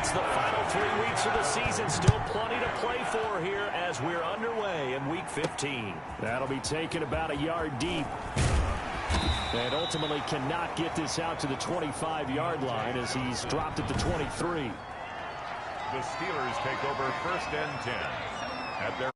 It's the final 3 weeks of the season. Still plenty to play for here as we're underway in Week 15. That'll be taken about a yard deep. And ultimately cannot get this out to the 25-yard line as he's dropped at the 23. The Steelers take over 1st and 10 at their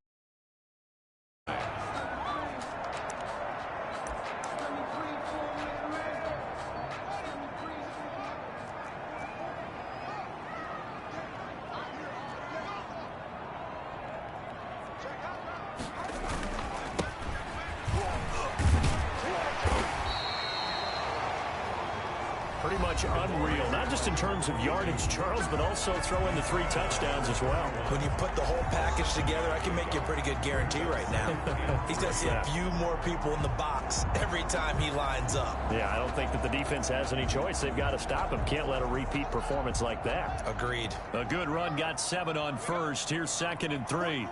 pretty much unreal, not just in terms of yardage, Charles, but also throw in the 3 touchdowns as well. When you put the whole package together, I can make you a pretty good guarantee right now. He's going to see a few more people in the box every time he lines up. Yeah, I don't think that the defense has any choice. They've got to stop him. Can't let a repeat performance like that. Agreed. A good run, got 7 on first. Here's 2nd and 3.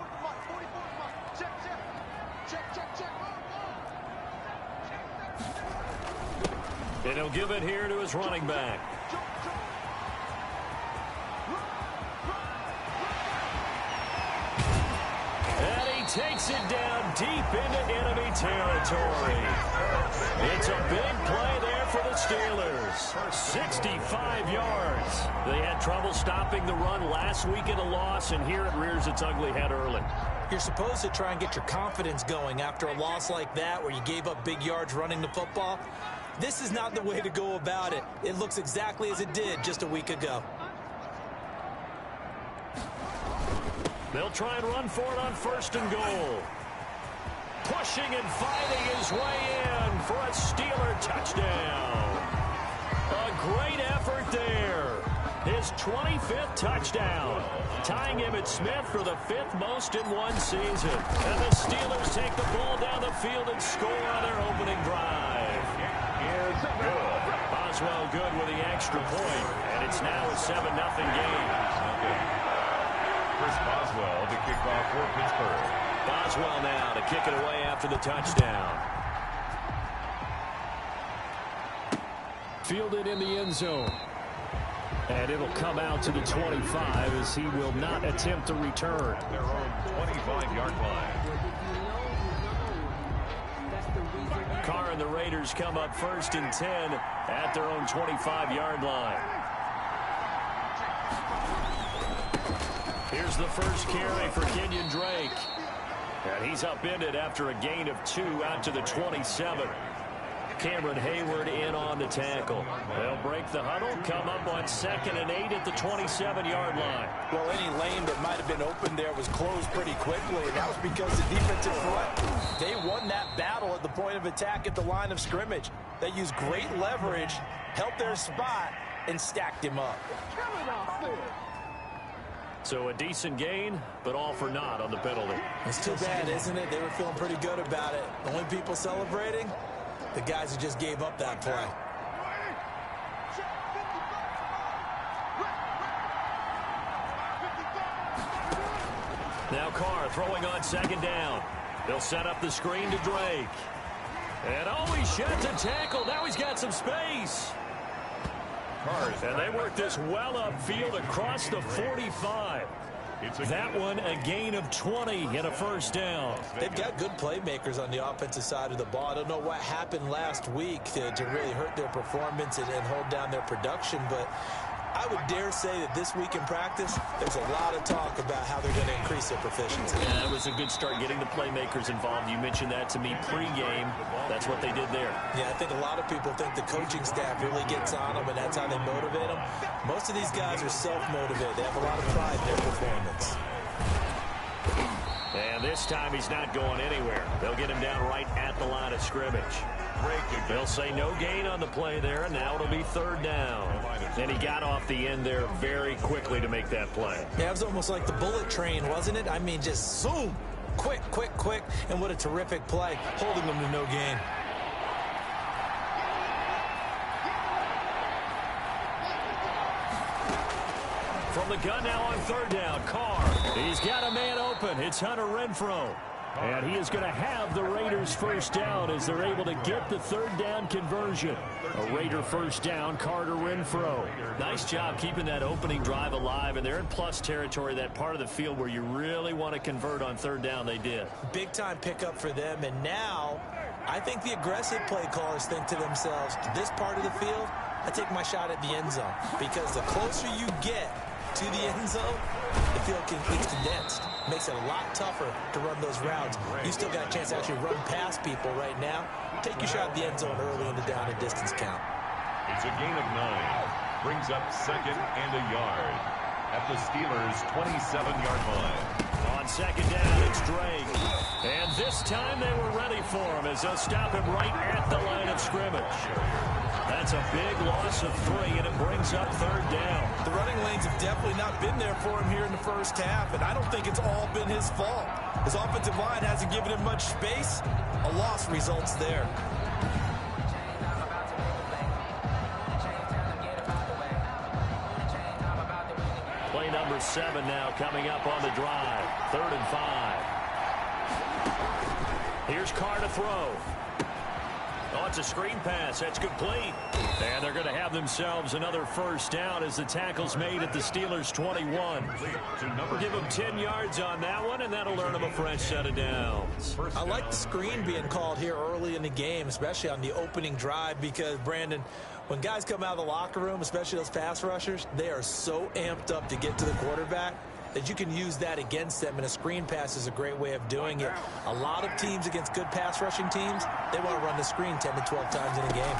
And he'll give it here to his running back. And he takes it down deep into enemy territory. It's a big play there for the Steelers. 65 yards. They had trouble stopping the run last week in a loss, and here it rears its ugly head early. You're supposed to try and get your confidence going after a loss like that where you gave up big yards running the football. This is not the way to go about it. It looks exactly as it did just a week ago. They'll try and run for it on 1st and goal. Pushing and fighting his way in for a Steeler touchdown. A great effort there. His 25th touchdown. Tying him at Smith for the 5th most in one season. And the Steelers take the ball down the field and score on their opening drive. Boswell good with the extra point, and it's now a 7-0 game. Chris Boswell to kick off for Pittsburgh. Boswell now to kick it away after the touchdown. Fielded in the end zone. And it'll come out to the 25 as he will not attempt to return. Their own 25-yard line. Carr and the Raiders come up 1st and 10 at their own 25-yard line. Here's the first carry for Kenyon Drake. And he's upended after a gain of 2 out to the 27. Cameron Hayward in on the tackle. They'll break the huddle, come up on 2nd and 8 at the 27-yard line. Well, any lane that might have been open there was closed pretty quickly, and that was because the defensive front, they won that battle at the point of attack at the line of scrimmage. They used great leverage, helped their spot, and stacked him up. So a decent gain, but all for naught on the penalty. It's too bad, isn't it? They were feeling pretty good about it. The only people celebrating, the guys who just gave up that play. Now Carr throwing on 2nd down. They'll set up the screen to Drake. And he sheds a tackle. Now he's got some space. And they work this well upfield across the 45. That one a gain of 20 and a 1st down. They've got good playmakers on the offensive side of the ball. I don't know what happened last week to really hurt their performance and hold down their production, but I would dare say that this week in practice, there's a lot of talk about how they're going to increase their proficiency. Yeah, it was a good start getting the playmakers involved. You mentioned that to me pregame. That's what they did there. Yeah, I think a lot of people think the coaching staff really gets on them, and that's how they motivate them. Most of these guys are self-motivated. They have a lot of pride in their performance. And this time he's not going anywhere. They'll get him down right at the line of scrimmage. They'll say no gain on the play there, and now it'll be 3rd down. And he got off the end there very quickly to make that play. Yeah, it was almost like the bullet train, wasn't it? I mean, just zoom, quick, quick, quick, and what a terrific play, holding them to no gain. From the gun now on 3rd down, Carr. He's got a man open. It's Hunter Renfrow. And he is going to have the Raiders first down as they're able to get the third down conversion. A Raider first down, Carter Renfro. Nice job keeping that opening drive alive, and they're in plus territory, that part of the field where you really want to convert on third down. They did. Big time pickup for them, and now I think the aggressive play callers think to themselves, this part of the field, I take my shot at the end zone, because the closer you get to the end zone, the field gets condensed. Makes it a lot tougher to run those routes. You still got a chance to actually run past people right now. Take your shot at the end zone early in the down and distance count. It's a gain of 9. Brings up second and a yard at the Steelers' 27-yard line. On second down, it's Drake. And this time they were ready for him as they'll stop him right at the line of scrimmage. That's a big loss of 3, and it brings up third down. The running lanes have definitely not been there for him here in the first half, and I don't think it's all been his fault. His offensive line hasn't given him much space. A loss results there. Play number 7 now coming up on the drive. 3rd and 5. Here's Carr to throw. Oh, it's a screen pass. That's complete. And they're going to have themselves another first down as the tackle's made at the Steelers' 21. We'll give them 10 yards on that one, and that'll earn them a fresh set of downs. I like the screen being called here early in the game, especially on the opening drive, because, Brandon, when guys come out of the locker room, especially those pass rushers, they are so amped up to get to the quarterback that you can use that against them, and a screen pass is a great way of doing it. A lot of teams against good pass rushing teams, they want to run the screen 10 to 12 times in a game.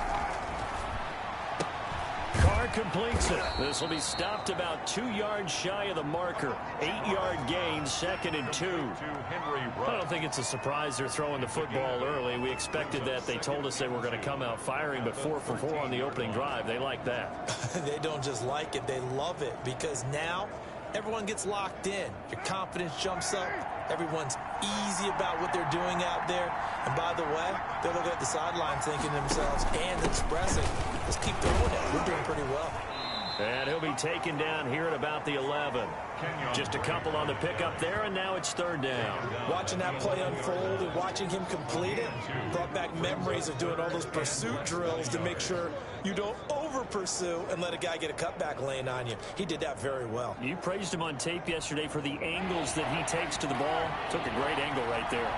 Carr completes it. This will be stopped about 2 yards shy of the marker. 8-yard gain, 2nd and 2. I don't think it's a surprise they're throwing the football early. We expected that. They told us they were going to come out firing, but 4 for 4 on the opening drive. They like that. They don't just like it, they love it, because now everyone gets locked in. Your confidence jumps up. Everyone's easy about what they're doing out there. And by the way, they're looking at the sideline thinking to themselves and expressing, let's keep throwing it. We're doing pretty well. And he'll be taken down here at about the 11. Just a couple on the pickup there, and now it's 3rd down. Watching that play unfold and watching him complete it brought back memories of doing all those pursuit drills to make sure you don't over-pursue and let a guy get a cutback lane on you. He did that very well. You praised him on tape yesterday for the angles that he takes to the ball. Took a great angle right there.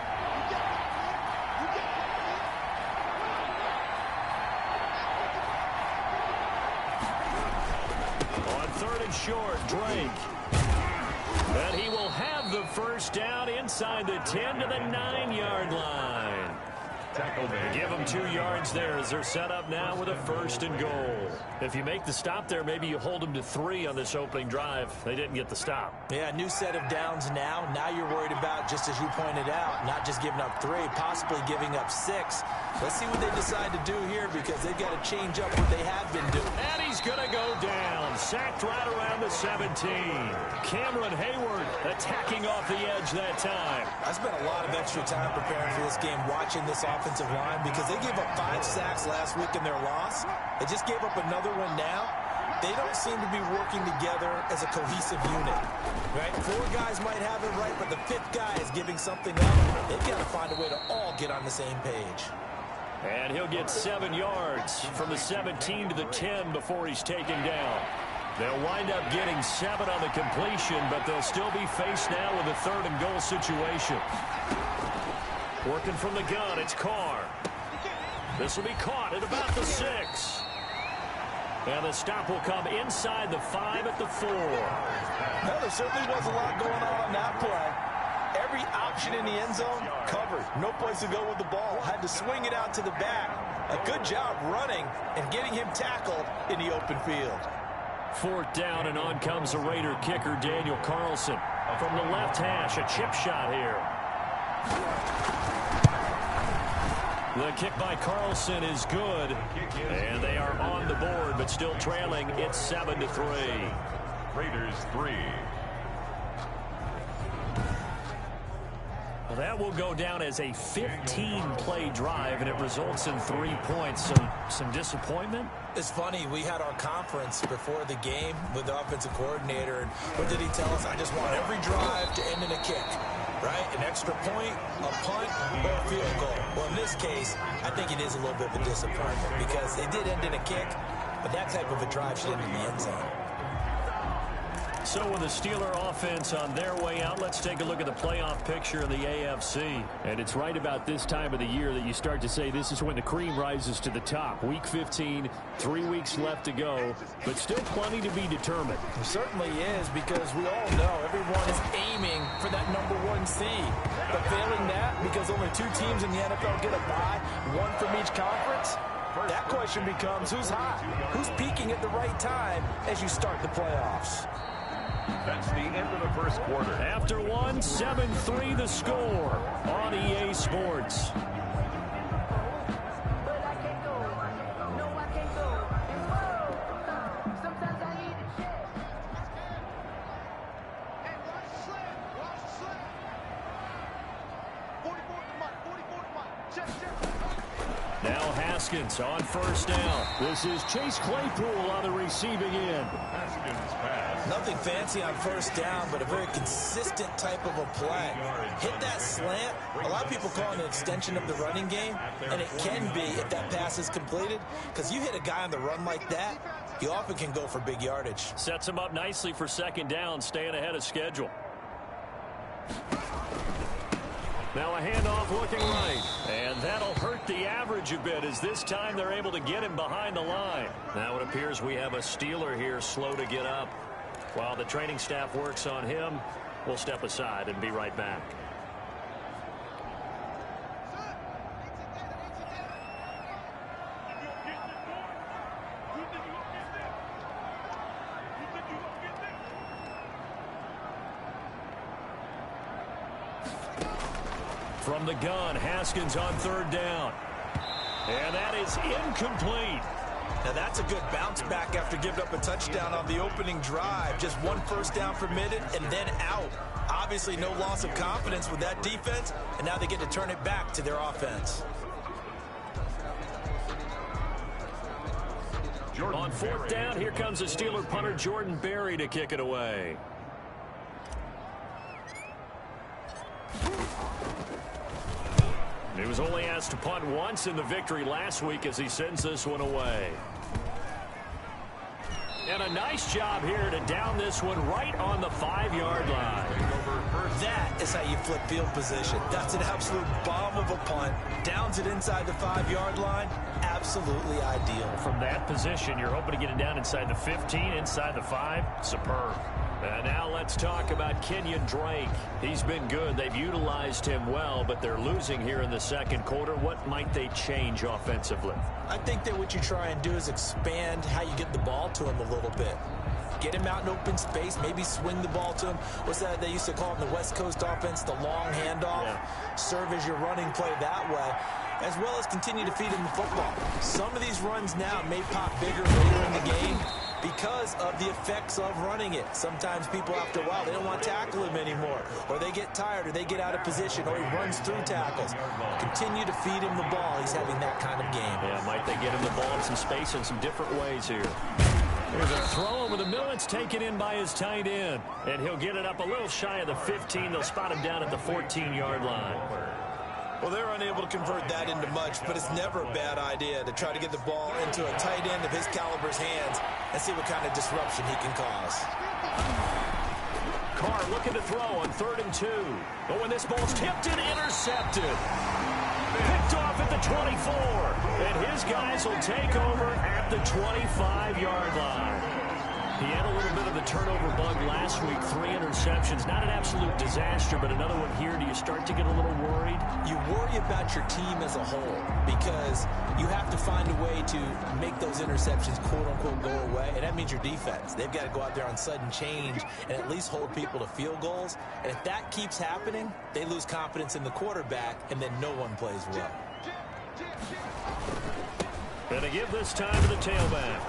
On 3rd and short, Drake. And he will have the first down inside the 10 to the 9-yard line. Give them 2 yards there as they're set up now with a 1st and goal. If you make the stop there, maybe you hold them to 3 on this opening drive. They didn't get the stop. Yeah, new set of downs now. Now you're worried about, just as you pointed out, not just giving up 3, possibly giving up 6. Let's see what they decide to do here, because they've got to change up what they have been doing. And he's going to go down. Sacked right around the 17. Cameron Hayward attacking off the edge that time. I spent a lot of extra time preparing for this game, watching this offensive line, because they gave up 5 sacks last week in their loss. They just gave up another one now. They don't seem to be working together as a cohesive unit, right? 4 guys might have it right, but the 5th guy is giving something up. They've got to find a way to all get on the same page. And he'll get 7 yards from the 17 to the 10 before he's taken down. They'll wind up getting 7 on the completion, but they'll still be faced now with a 3rd and goal situation. Working from the gun, it's Carr. This will be caught at about the 6. And the stop will come inside the 5 at the 4. No, there certainly was a lot going on that play. Every option in the end zone covered. No place to go with the ball. Had to swing it out to the back. A good job running and getting him tackled in the open field. 4th down, and on comes the Raider kicker, Daniel Carlson. From the left hash, a chip shot here. The kick by Carlson is good, and they are on the board, but still trailing. It's 7-3. Raiders 3. That will go down as a 15-play drive, and it results in 3 points. Some disappointment? It's funny, we had our conference before the game with the offensive coordinator, and what did he tell us? I just want every drive to end in a kick, right? An extra point, a punt, or a field goal. Well, in this case, I think it is a little bit of a disappointment because it did end in a kick, but that type of a drive should end in the end zone. So with the Steeler offense on their way out, let's take a look at the playoff picture of the AFC. And it's right about this time of the year that you start to say this is when the cream rises to the top. Week 15, 3 weeks left to go, but still plenty to be determined. It certainly is, because we all know everyone is aiming for that #1 seed. But failing that, because only 2 teams in the NFL get a bye, 1 from each conference, that question becomes who's hot? Who's peaking at the right time as you start the playoffs? That's the end of the first quarter. After 1, 7-3 the score on EA Sports. Now Haskins on first down. This is Chase Claypool on the receiving end. Haskins pass. Nothing fancy on first down, but a very consistent type of a play. Hit that slant. A lot of people call it an extension of the running game, and it can be if that pass is completed, because you hit a guy on the run like that, you often can go for big yardage. Sets him up nicely for second down, staying ahead of schedule. Now a handoff looking right, and that'll hurt the average a bit as this time they're able to get him behind the line. Now it appears we have a Steeler here slow to get up. While the training staff works on him, we'll step aside and be right back. From the gun, Haskins on third down. And that is incomplete. Now that's a good bounce back after giving up a touchdown on the opening drive. Just 1 first down permitted and then out. Obviously no loss of confidence with that defense, and now they get to turn it back to their offense. On fourth down, here comes the Steeler punter Jordan Berry to kick it away. He was only asked to punt once in the victory last week as he sends this one away. And a nice job here to down this one right on the 5-yard line. That is how you flip field position. That's an absolute bomb of a punt. Downs it inside the 5-yard line. Absolutely ideal. From that position, you're hoping to get it down inside the 15, inside the 5. Superb. And now let's talk about Kenyon Drake. He's been good. They've utilized him well, but they're losing here in the second quarter. What might they change offensively? I think that what you try and do is expand how you get the ball to him a little bit. Get him out in open space, maybe swing the ball to him. What's that they used to call in the West Coast offense, the long handoff? Yeah. Serve as your running play that way, as well as continue to feed him the football. Some of these runs now may pop bigger later in the game because of the effects of running it. Sometimes people, after a while, they don't want to tackle him anymore, or they get tired, or they get out of position, or he runs through tackles. Continue to feed him the ball. He's having that kind of game. Yeah, might they get him the ball in some space in some different ways here. There's a throw over the middle. It's taken in by his tight end, and he'll get it up a little shy of the 15. They'll spot him down at the 14-yard line. Well, they're unable to convert that into much, but it's never a bad idea to try to get the ball into a tight end of his caliber's hands and see what kind of disruption he can cause. Carr looking to throw on 3rd and 2. But when this ball's tipped and intercepted. Picked off at the 24. And his guys will take over at the 25-yard line. He had a little bit of the turnover bug last week, 3 interceptions. Not an absolute disaster, but another one here. Do you start to get a little worried? You worry about your team as a whole because you have to find a way to make those interceptions, quote-unquote, go away, and that means your defense. They've got to go out there on sudden change and at least hold people to field goals. And if that keeps happening, they lose confidence in the quarterback, and then no one plays well. And to give this time to the tailback.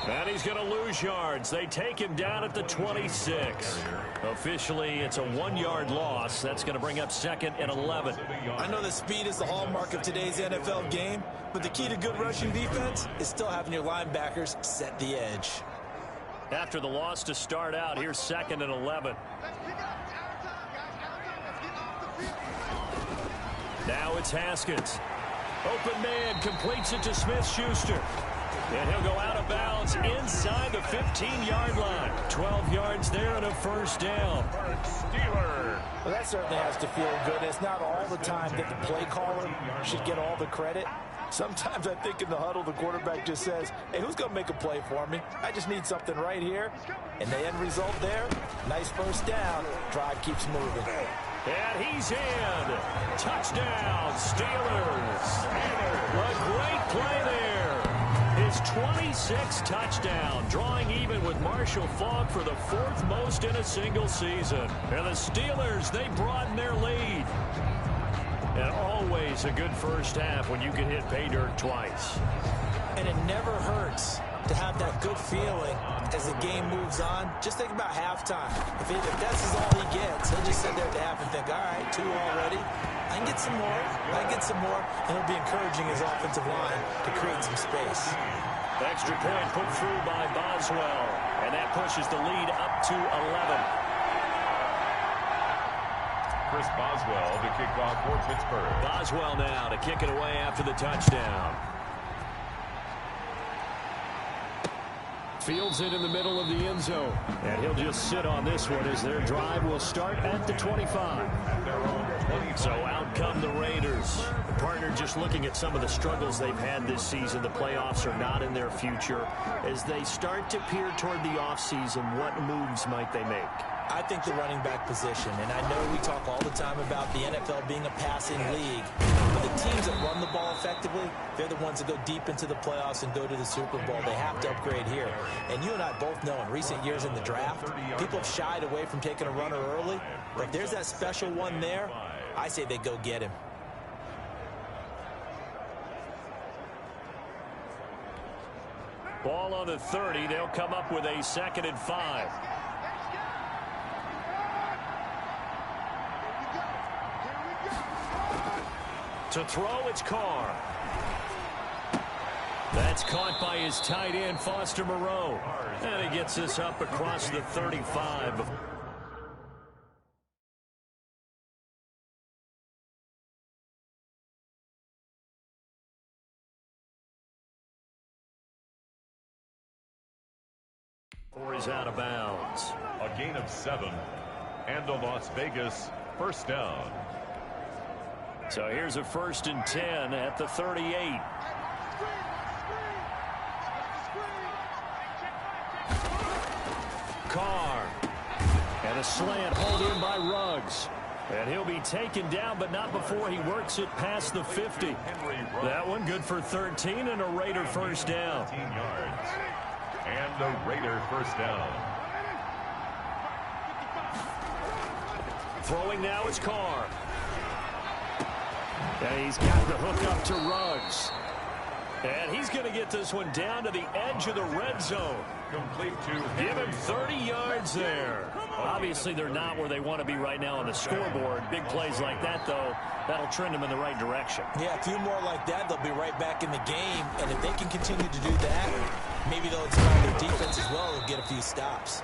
And he's going to lose yards. They take him down at the 26. Officially, it's a 1-yard loss. That's going to bring up 2nd and 11. I know that speed is the hallmark of today's NFL game, but the key to good rushing defense is still having your linebackers set the edge. After the loss to start out, here's 2nd and 11. Now it's Haskins. Open man, completes it to Smith-Schuster. And he'll go out of bounds inside the 15-yard line. 12 yards there and a first down. Steeler. Well, that certainly has to feel good. It's not all the time that the play caller should get all the credit. Sometimes I think in the huddle, the quarterback just says, hey, who's going to make a play for me? I just need something right here. And the end result there, nice first down. Drive keeps moving. And he's in. Touchdown, Steelers. A great play there. His 26th touchdown, drawing even with Marshall Faulk for the 4th most in a single season. And the Steelers, they broaden their lead. And always a good first half when you can hit pay dirt twice. And it never hurts to have that good feeling as the game moves on. Just think about halftime. If that's all he gets, he'll just sit there at the half and think, all right, 2 already. I can get some more. I can get some more. And he'll be encouraging his offensive line to create some space. Extra point put through by Boswell. And that pushes the lead up to 11. Chris Boswell to kick off for Pittsburgh. Boswell now to kick it away after the touchdown. Fields it in the middle of the end zone. And he'll just sit on this one as their drive will start at the 25. So out come the Raiders. The partner just looking at some of the struggles they've had this season. The playoffs are not in their future. As they start to peer toward the offseason, what moves might they make? I think the running back position, and I know we talk all the time about the NFL being a passing league, but the teams that run the ball effectively, they're the ones that go deep into the playoffs and go to the Super Bowl. They have to upgrade here. And you and I both know in recent years in the draft, people have shied away from taking a runner early, but if there's that special one there, I say they go get him. Ball on the 30. They'll come up with a 2nd and 5. To throw, it's Carr. That's caught by his tight end, Foster Moreau. And he gets this up across the 35. Or is out of bounds. A gain of 7. And a Las Vegas first down. So here's a 1st and 10 at the 38. Carr. And a slant hauled in by Ruggs. And he'll be taken down, but not before he works it past the 50. That one good for 13 and a Raider first down. 13 yards. And a Raider first down. Throwing now is Carr. And he's got the hook up to Ruggs. And he's going to get this one down to the edge of the red zone. Complete to give him 30 yards there. Obviously, they're not where they want to be right now on the scoreboard. Big plays like that, though, that'll trend them in the right direction. Yeah, a few more like that, they'll be right back in the game. And if they can continue to do that, maybe they'll inspire their defense as well and get a few stops.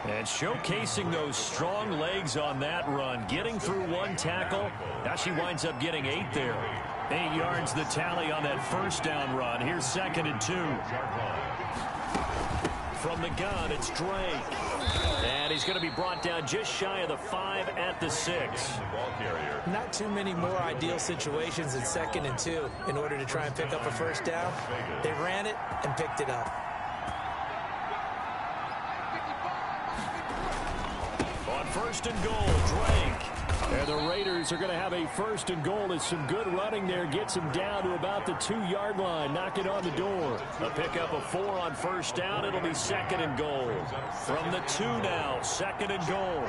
And showcasing those strong legs on that run, getting through one tackle. Now she winds up getting 8 there. 8 yards the tally on that first down run. Here's 2nd and 2. From the gun, it's Drake. And he's going to be brought down just shy of the 5 at the 6. Not too many more ideal situations in 2nd and 2 in order to try and pick up a first down. They ran it and picked it up. On 1st and goal, Drake. And the Raiders are going to have a 1st and goal. It's some good running there. Gets him down to about the 2-yard line. Knock it on the door. A pickup of 4 on first down. It'll be 2nd and goal. From the 2 now, 2nd and goal.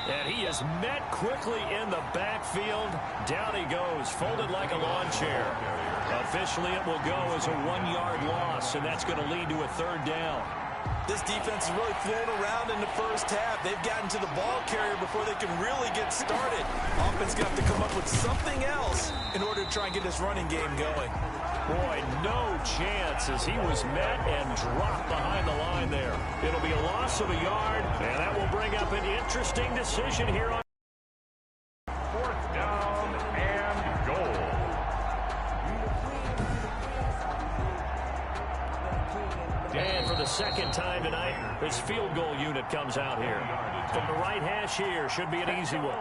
And he is met quickly in the backfield. Down he goes, folded like a lawn chair. Officially, it will go as a 1-yard loss, and that's going to lead to a 3rd down. This defense is really flown around in the first half. They've gotten to the ball carrier before they can really get started. Offense got to come up with something else in order to try and get this running game going. Boy, no chance as he was met and dropped behind the line there. It'll be a loss of a yard, and that will bring up an interesting decision here on 4th down and goal. And for the 2nd time tonight, this field goal unit comes out here. From the right hash here, should be an easy one.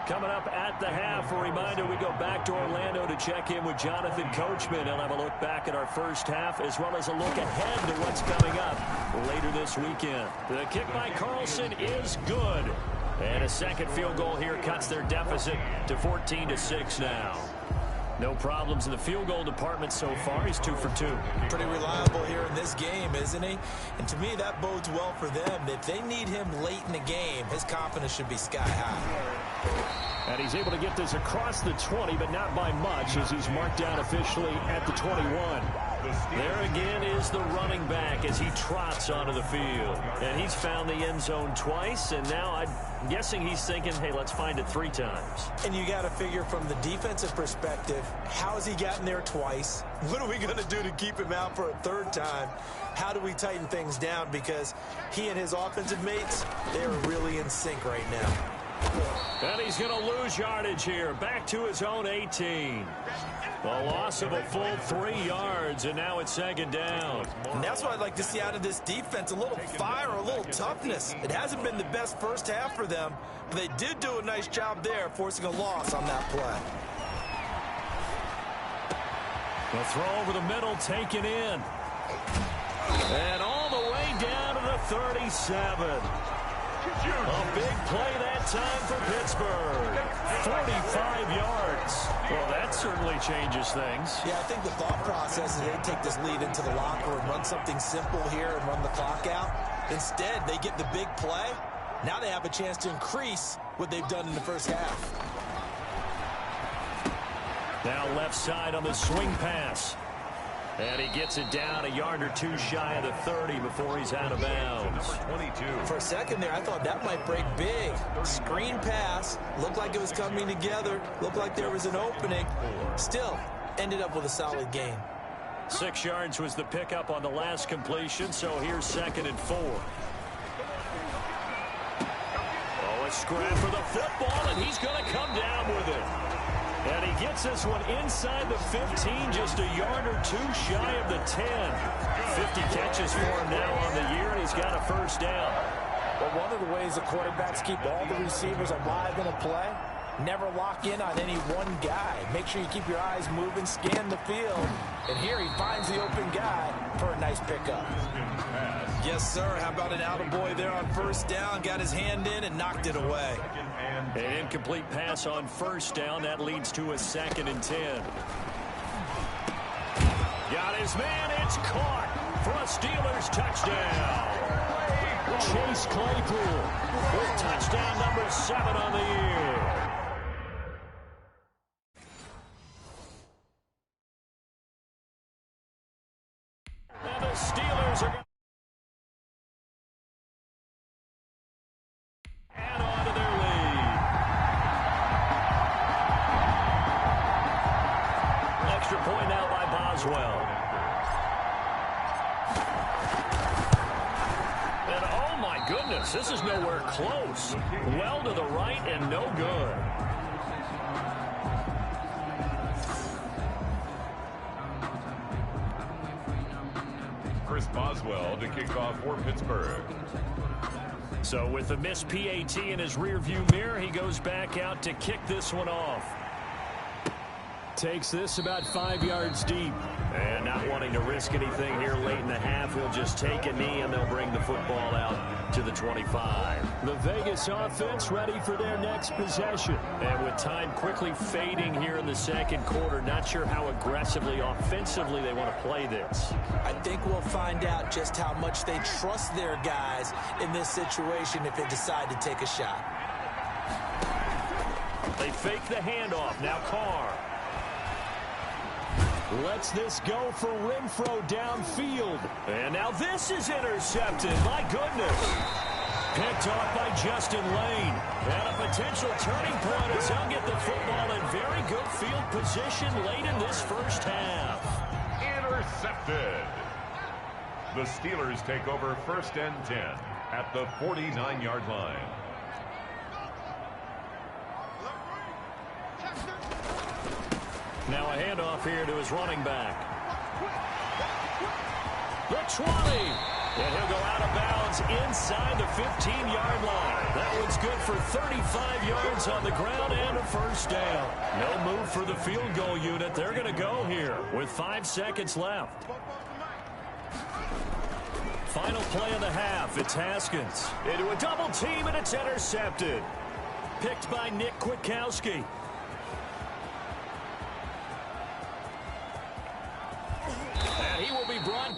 Coming up at the half, a reminder, we go back to Orlando to check in with Jonathan Coachman. He'll have a look back at our first half as well as a look ahead to what's coming up later this weekend. The kick by Carlson is good. And a 2nd field goal here cuts their deficit to 14-6 now. No problems in the field goal department so far. He's 2 for 2. Pretty reliable here in this game, isn't he? And to me, that bodes well for them. If they need him late in the game, his confidence should be sky high. And he's able to get this across the 20, but not by much as he's marked down officially at the 21. There again is the running back as he trots onto the field. And he's found the end zone twice, and now I'm guessing he's thinking, hey, let's find it 3 times. And you got to figure from the defensive perspective, how has he gotten there twice? What are we going to do to keep him out for a 3rd time? How do we tighten things down? Because he and his offensive mates, they're really in sync right now. And he's going to lose yardage here. Back to his own 18. A loss of a full 3 yards, and now it's 2nd down. And that's what I'd like to see out of this defense, a little fire, a little toughness. It hasn't been the best first half for them, but they did do a nice job there, forcing a loss on that play. The throw over the middle, taken in. And all the way down to the 37. A big play that time for Pittsburgh. 45 yards. Well, that certainly changes things. Yeah, I think the thought process is they take this lead into the locker room, run something simple here and run the clock out. Instead, they get the big play. Now they have a chance to increase what they've done in the first half. Now left side on the swing pass. And he gets it down a yard or 2 shy of the 30 before he's out of bounds. 22. For a second there, I thought that might break big. Screen pass. Looked like it was coming together. Looked like there was an opening. Still, ended up with a solid gain. 6 yards was the pickup on the last completion, so here's 2nd and 4. Oh, a scrap for the football, and he's going to come down with it. And he gets this one inside the 15, just a yard or 2 shy of the 10. 50 catches for him now on the year, and he's got a 1st down. But one of the ways the quarterbacks keep all the receivers alive in a play, never lock in on any one guy. Make sure you keep your eyes moving, scan the field. And here he finds the open guy for a nice pickup. Yes, sir. How about an attaboy there on 1st down? Got his hand in and knocked it away. An incomplete pass on 1st down. That leads to a 2nd and 10. Got his man. It's caught for a Steelers touchdown. Chase Claypool with touchdown number 7 on the year. And the Steelers are add on to their lead. Extra point now by Boswell. And oh my goodness, this is nowhere close. Well to the right and no good. Chris Boswell to kick off for Pittsburgh. So with the missed PAT in his rearview mirror, he goes back out to kick this one off. takes this about 5 yards deep. And not wanting to risk anything here late in the half, he'll just take a knee, and they'll bring the football out to the 25. The Vegas offense ready for their next possession. And with time quickly fading here in the second quarter, not sure how aggressively, offensively they want to play this. I think we'll find out just how much they trust their guys in this situation if they decide to take a shot. They fake the handoff. Now Carr lets this go for Renfro downfield. And now this is intercepted. My goodness. Picked off by Justin Lane. And a potential turning point as they'll get the football in very good field position late in this first half. Intercepted. The Steelers take over 1st and 10 at the 49-yard line. Now a handoff here to his running back. The 20. And he'll go out of bounds inside the 15-yard line. That one's good for 35 yards on the ground and a first down. No move for the field goal unit. They're going to go here with 5 seconds left. Final play of the half. It's Haskins into a double team, and it's intercepted. Picked by Nick Kwiatkowski. And he will be brought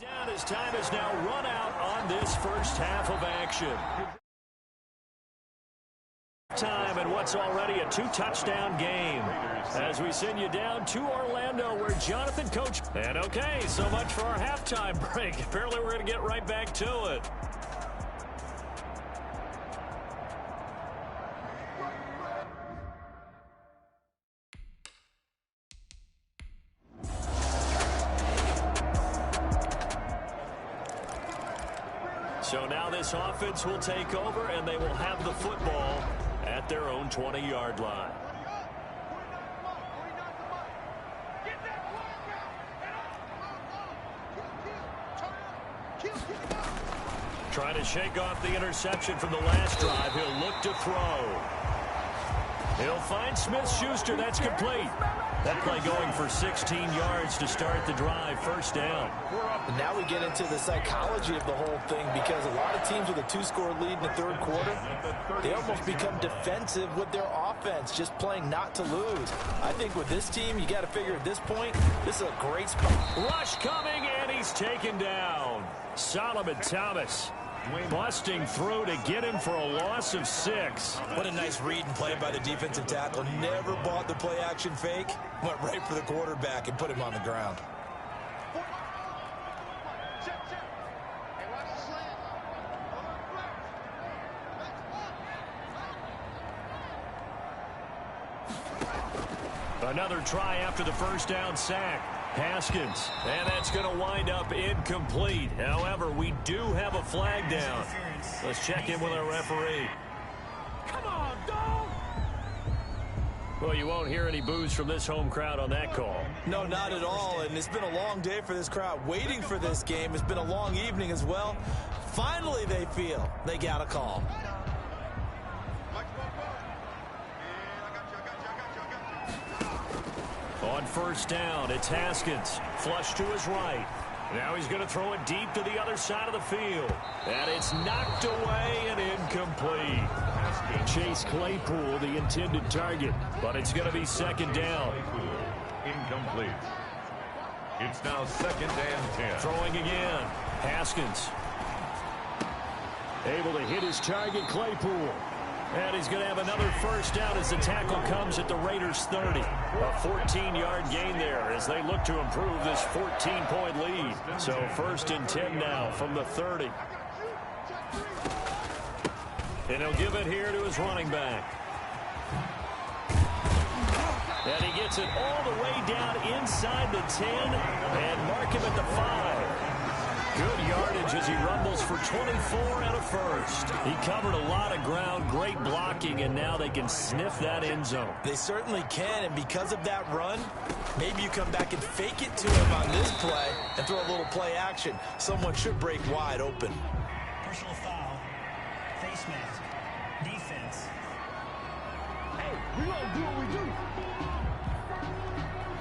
Down as time is now run out on this first half of action. Time and what's already a 2-touchdown game as we send you down to Orlando where Jonathan coach. And okay, so much for our halftime break. Apparently we're going to get right back to it. So now this offense will take over, and they will have the football at their own 20-yard line. Trying to shake off the interception from the last drive. He'll look to throw. He'll find Smith-Schuster. That's complete. That play going for 16 yards to start the drive. First down. And now we get into the psychology of the whole thing because a lot of teams with a 2-score lead in the third quarter, they almost become defensive with their offense, just playing not to lose. I think with this team, you got to figure at this point, this is a great spot. Rush coming, and he's taken down. Solomon Thomas busting through to get him for a loss of 6. What a nice read and play by the defensive tackle. Never bought the play-action fake. Went right for the quarterback and put him on the ground. Another try after the first down sack. Haskins, and that's going to wind up incomplete. However, we do have a flag down. Let's check in with our referee. Come on, dog! Well, you won't hear any boos from this home crowd on that call. No, not at all, and it's been a long day for this crowd waiting for this game. It's been a long evening as well. Finally, they feel they got a call. On first down, it's Haskins. Flush to his right. Now he's going to throw it deep to the other side of the field. And it's knocked away and incomplete. Chase Claypool, the intended target. But it's going to be second down. Incomplete. It's now second and 10. Throwing again. Haskins. Able to hit his target, Claypool. And he's going to have another first down as the tackle comes at the Raiders' 30. A 14-yard gain there as they look to improve this 14-point lead. So first and 10 now from the 30. And he'll give it here to his running back. And he gets it all the way down inside the 10 and mark him at the 5. Good yardage as he rumbles for 24 and a first. He covered a lot of ground, great blocking, and now they can sniff that end zone. They certainly can, and because of that run, maybe you come back and fake it to him on this play and throw a little play action. Someone should break wide open. Personal foul. Face mask. Defense. Hey, we gonna do what we do.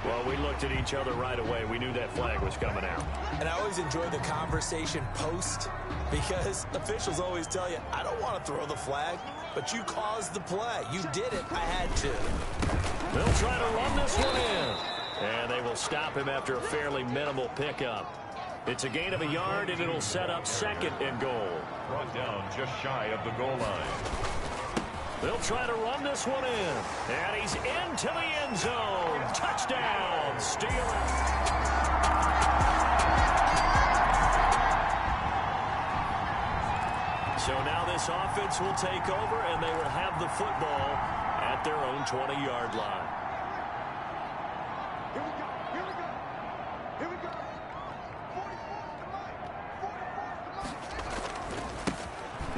Well, we looked at each other right away. We knew that flag was coming out. And I always enjoy the conversation post because officials always tell you, I don't want to throw the flag, but you caused the play. You did it. I had to. They'll try to run this one in. And they will stop him after a fairly minimal pickup. It's a gain of a yard, and it'll set up second and goal. Brought down just shy of the goal line. They'll try to run this one in. And he's into the end zone. Touchdown, Steelers. So now this offense will take over, and they will have the football at their own 20-yard line. Here we go. Here we go. Here we go.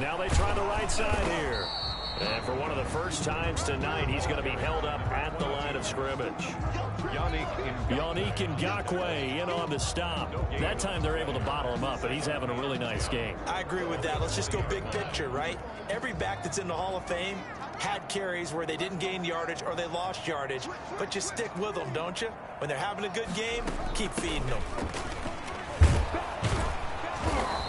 44 Now they try the right side here. And for one of the first times tonight, he's going to be held up at the line of scrimmage. Yannick Ngakoue in on the stop. That time they're able to bottle him up, but he's having a really nice game. I agree with that. Let's just go big picture, right? Every back that's in the Hall of Fame had carries where they didn't gain yardage or they lost yardage, but you stick with them, don't you? When they're having a good game, keep feeding them.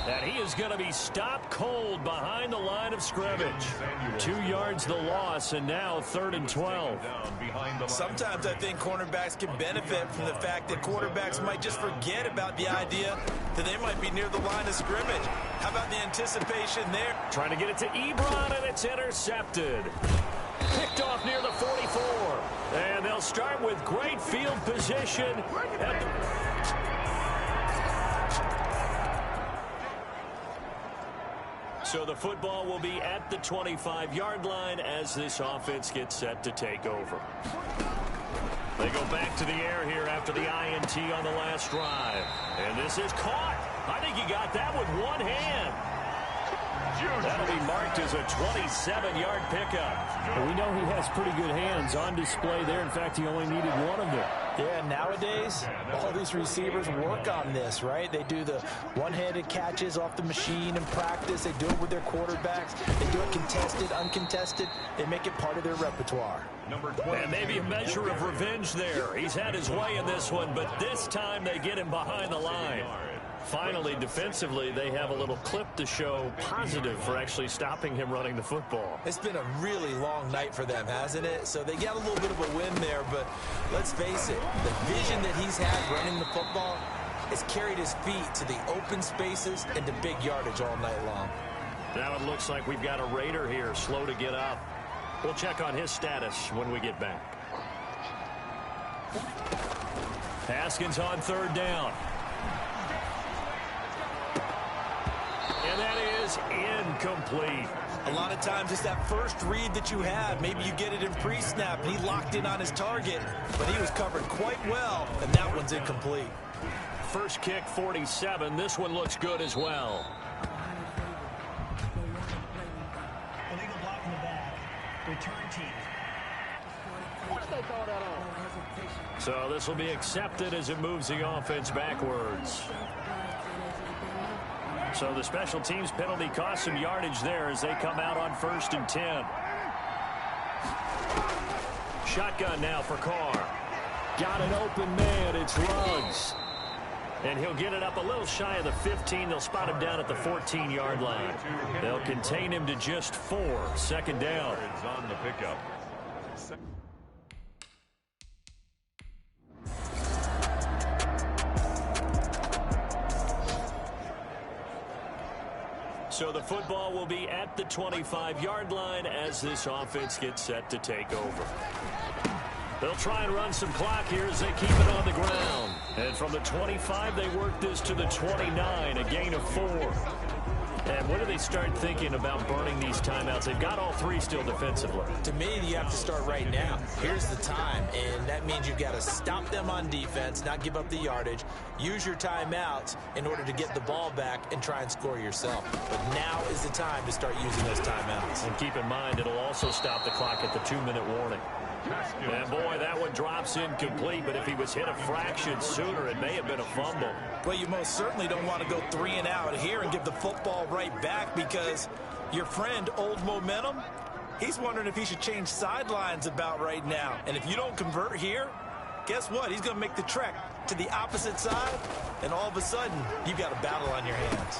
And he is going to be stopped cold behind the line of scrimmage. 2 yards the loss, and now 3rd and 12. Sometimes I think cornerbacks can benefit from the fact that quarterbacks might just forget about the idea that they might be near the line of scrimmage. How about the anticipation there? Trying to get it to Ebron, and it's intercepted. Picked off near the 44. And they'll start with great field position. So the football will be at the 25-yard line as this offense gets set to take over. They go back to the air here after the INT on the last drive. And this is caught. I think he got that with one hand. That'll be marked as a 27-yard pickup. Well, we know he has pretty good hands on display there. In fact, he only needed one of them. Yeah, nowadays, all these receivers work on this, right? They do the one-handed catches off the machine in practice. They do it with their quarterbacks. They do it contested, uncontested. They make it part of their repertoire. And maybe a measure of revenge there. He's had his way in this one, but this time they get him behind the line. Finally, defensively, they have a little clip to show positive for actually stopping him running the football. It's been a really long night for them, hasn't it? So they got a little bit of a win there, but let's face it, the vision that he's had running the football has carried his feet to the open spaces and to big yardage all night long. Now it looks like we've got a Raider here, slow to get up. We'll check on his status when we get back. Haskins on 3rd down. And that is incomplete. A lot of times it's that first read that you have. Maybe you get it in pre-snap, and he locked in on his target, but he was covered quite well, and that one's incomplete. First kick, 47. This one looks good as well. Illegal block in the back. Return team. So this will be accepted as it moves the offense backwards. So the special teams penalty cost some yardage there as they come out on 1st and 10. Shotgun now for Carr. Got an open man. It's Ruggs. And he'll get it up a little shy of the 15. They'll spot him down at the 14-yard line. They'll contain him to just 4. 2nd down. On the pickup. So the football will be at the 25-yard line as this offense gets set to take over. They'll try and run some clock here as they keep it on the ground. And from the 25, they work this to the 29, a gain of 4. And when do they start thinking about burning these timeouts? They've got all 3 still defensively. To me, you have to start right now. Here's the time, and that means you've got to stop them on defense, not give up the yardage, use your timeouts in order to get the ball back and try and score yourself. But now is the time to start using those timeouts. And keep in mind, it'll also stop the clock at the 2-minute warning. And boy, that one drops incomplete, but if he was hit a fraction sooner, it may have been a fumble. Well, you most certainly don't want to go 3 and out here and give the football right back, because your friend, Old Momentum, he's wondering if he should change sidelines about right now. And if you don't convert here, guess what? He's going to make the trek to the opposite side, and all of a sudden, you've got a battle on your hands.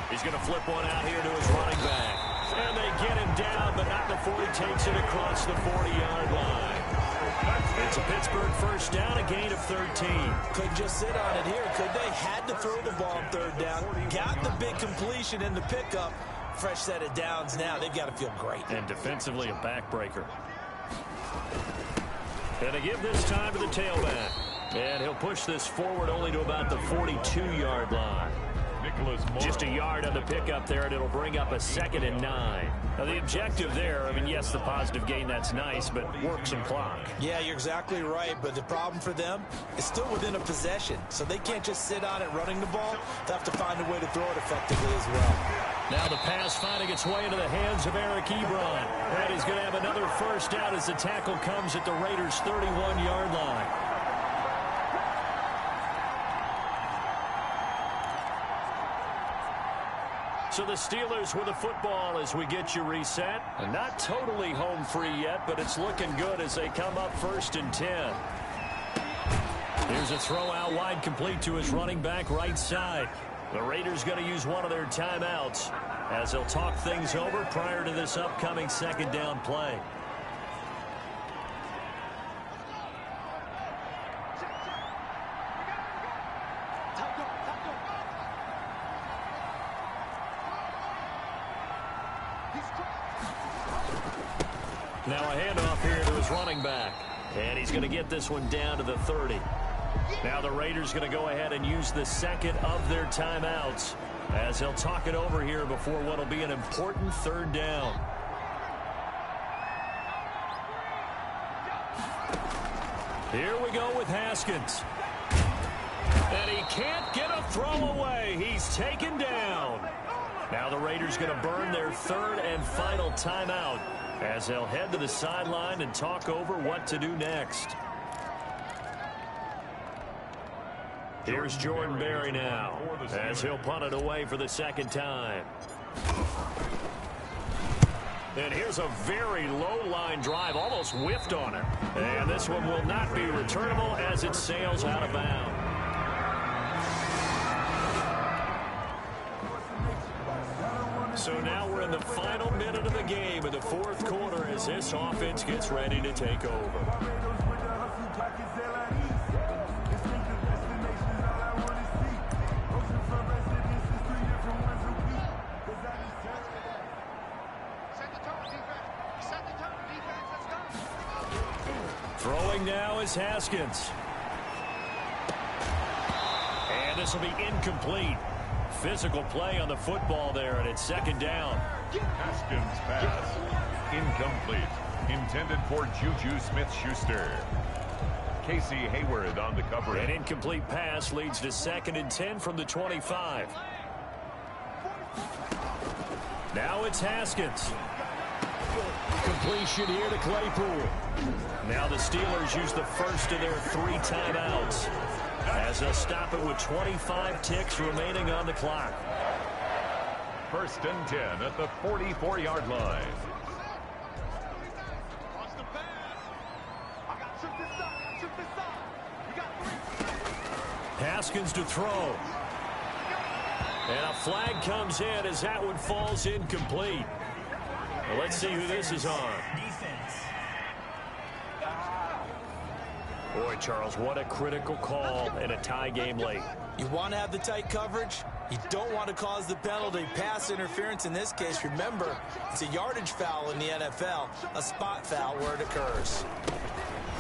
He's going to flip one out here to his running back. And they get him down, but not before he takes it across the 40-yard line. It's a Pittsburgh 1st down, a gain of 13. Couldn't just sit on it here, could they? Had to throw the ball on 3rd down. Got the big completion in the pickup. Fresh set of downs now. They've got to feel great. And defensively, a backbreaker. And they give this time to the tailback. And he'll push this forward only to about the 42-yard line. Just a yard on the pickup there, and it'll bring up a 2nd and 9. Now, the objective there, I mean, yes, the positive gain, that's nice, but work some clock. Yeah, you're exactly right, but the problem for them is still within a possession, so they can't just sit on it running the ball. They'll have to find a way to throw it effectively as well. Now the pass finding its way into the hands of Eric Ebron. And he's going to have another 1st down as the tackle comes at the Raiders' 31-yard line. So the Steelers with the football as we get you reset. And not totally home free yet, but it's looking good as they come up 1st and 10. Here's a throw out wide, complete to his running back right side. The Raiders going to use one of their timeouts as they'll talk things over prior to this upcoming second down play. Now a handoff here to his running back. And he's going to get this one down to the 30. Now the Raiders going to go ahead and use the second of their timeouts as they'll talk it over here before what will be an important third down. Here we go with Haskins. And he can't get a throw away. He's taken down. Now the Raiders going to burn their third and final timeout as they'll head to the sideline and talk over what to do next. Here's Jordan Berry now as he'll punt it away for the second time. And here's a very low line drive, almost whiffed on it. And this one will not be returnable as it sails out of bounds. So now we're in the final minute of the game in the fourth quarter as this offense gets ready to take over. Throwing now is Haskins. And this will be incomplete. Physical play on the football there, and it's second down. Haskins' pass incomplete. Intended for Juju Smith-Schuster. Casey Hayward on the coverage. An incomplete pass leads to 2nd and 10 from the 25. Now it's Haskins. Completion here to Claypool. Now the Steelers use the first of their 3 timeouts as they'll stop it with 25 ticks remaining on the clock. 1st and 10 at the 44-yard line. Haskins to throw. And a flag comes in as that one falls incomplete. Well, let's see who this is on. Boy, Charles, what a critical call in a tie game late. You want to have the tight coverage. You don't want to cause the penalty. Pass interference in this case. Remember, it's a yardage foul in the NFL, a spot foul where it occurs.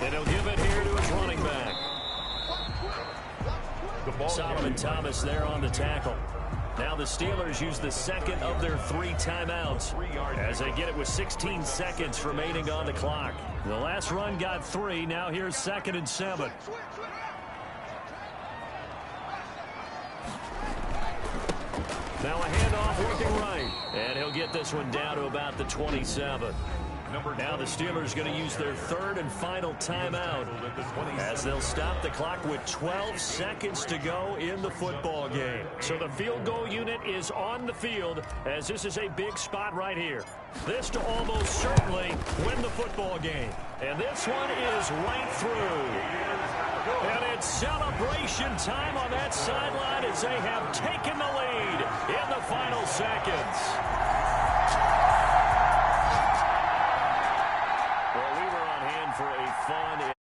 And he'll give it here to his running back. Solomon Thomas there on the tackle. Now the Steelers use the second of their 3 timeouts as they get it with 16 seconds remaining on the clock. The last run got 3. Now here's 2nd and 7. Now a handoff working right. And he'll get this one down to about the 27. Now the Steelers going to use their 3rd and final timeout as they'll stop the clock with 12 seconds to go in the football game. So the field goal unit is on the field as this is a big spot right here. This to almost certainly win the football game. And this one is right through. And it's celebration time on that sideline as they have taken the lead in the final seconds. Well, we were on hand for a fun